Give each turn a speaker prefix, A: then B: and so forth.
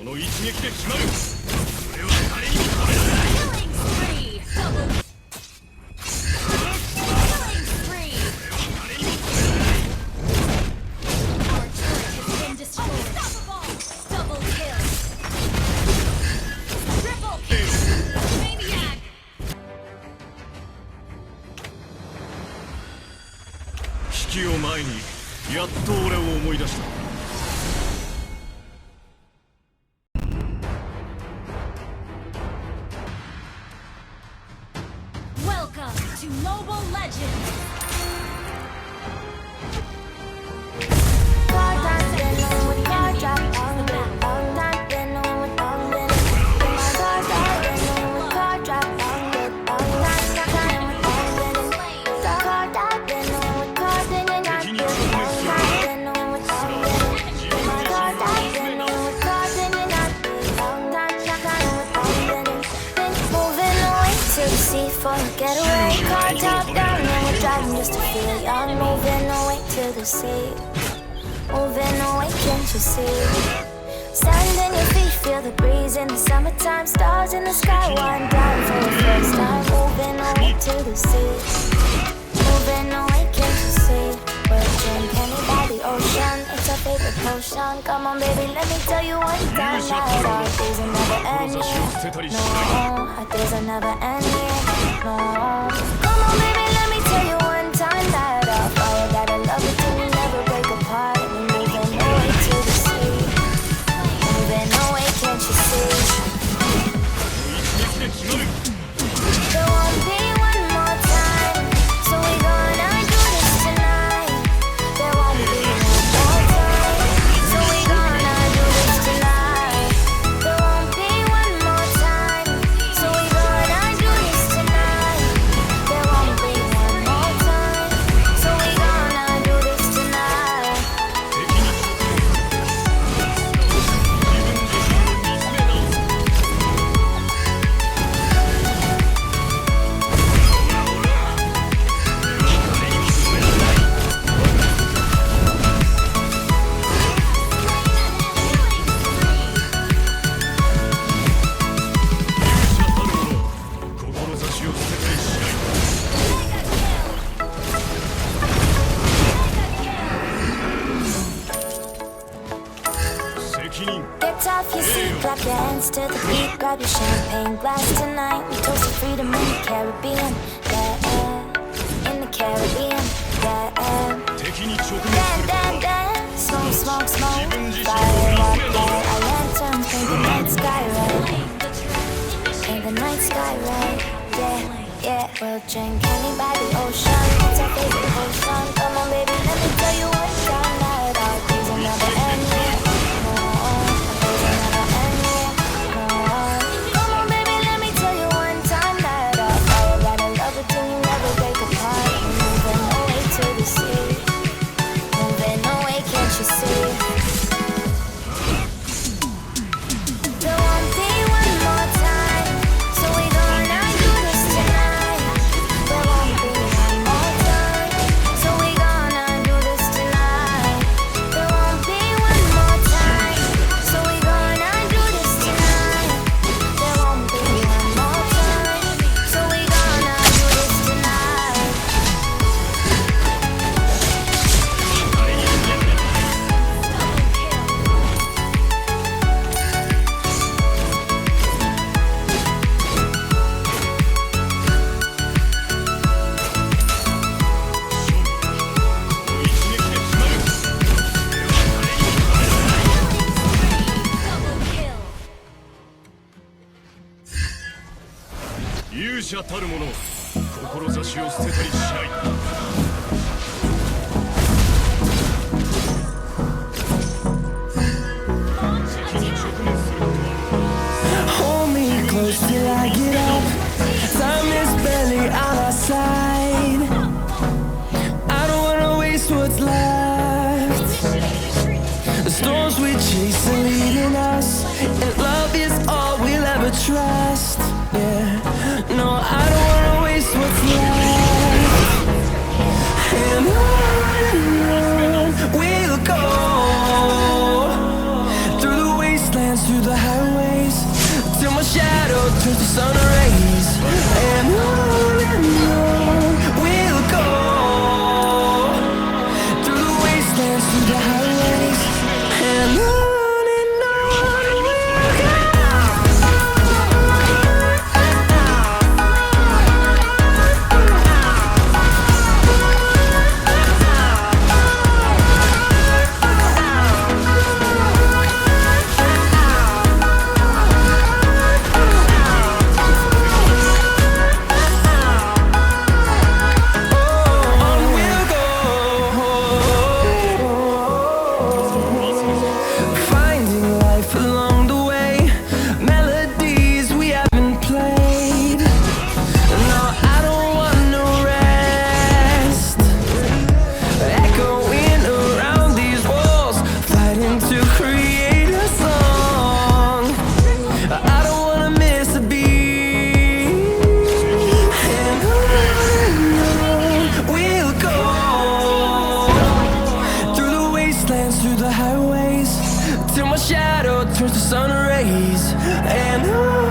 A: の一撃で決まる。それは誰にも止められない。危機を前にやっと俺を思い出した。
B: Welcome to Mobile Legends!
C: For a getaway, car top down, and we're driving just to feel young. Moving away to the sea, moving away, can't you see? Stand on your feet, feel the breeze in the summertime. Stars in the sky, wind down for the first time. Moving away to the sea, moving away, can't you see? We're drinking by the ocean, it's our favorite potion. Come on baby, let me tell you one time that our days are never ending. No, our days are never ending. No. Come on baby, let me tell you one time that our fire gotta love it till we never break apart. We're moving away to the sea, moving away, can't you see? There won't be one more time, so we gonna do this tonight. There won't be one more time, so we gonna do this tonight. There won't be one more time, so we gonna do this tonight. There won't be one more time, so we gonna do this tonight.
A: 志を捨てたりしない。責任
C: Get off your seat, clap your hands to the beat. Grab your champagne glass tonight. We toast to freedom in the Caribbean. Yeah, in the Caribbean. Yeah,
A: 敵に直面す
C: Dan,
A: る
C: dan, dan. Smoke, smoke, smoke. Fire up, light our lanterns. Paint the night sky red. Paint the night sky red. Yeah, yeah. We'll drink honey by the ocean. It's our favorite potion. Come on, baby, let me tell you one time that our days are never ending. No, our days are never ending. No. Come on, baby, let me tell you one time that our fire gotta love it till you never break apart. We're moving away to the sea, moving away, can't you see? There won't be one more time, so we gonna do this tonight. There won't be one more time, so we gonna do this tonight. There won't be one more time, so we gonna do this tonight. There won't be one more time, so we gonna do this tonight.
B: Double kill!
A: 勇者たる者、志を捨てたりしない。責に直面することは
D: Hold me close till I get up. Time is barely on our side. I don't wanna waste what's left. The storms we chase are leading us, and love is all we'll ever trust. Yeah, no, I don't wanna waste what's left. turns to sun rays. And on we'll go, through the wastelands, through the highways. And on we'll go. Finding life along the way, melodies we haven't played. No, I don't want no rest. Echoing around these walls, fighting to create a song. I don't wanna miss a beat. And on we'll go, through the wastelands, through the highways, till my shadow turns to sun rays. And on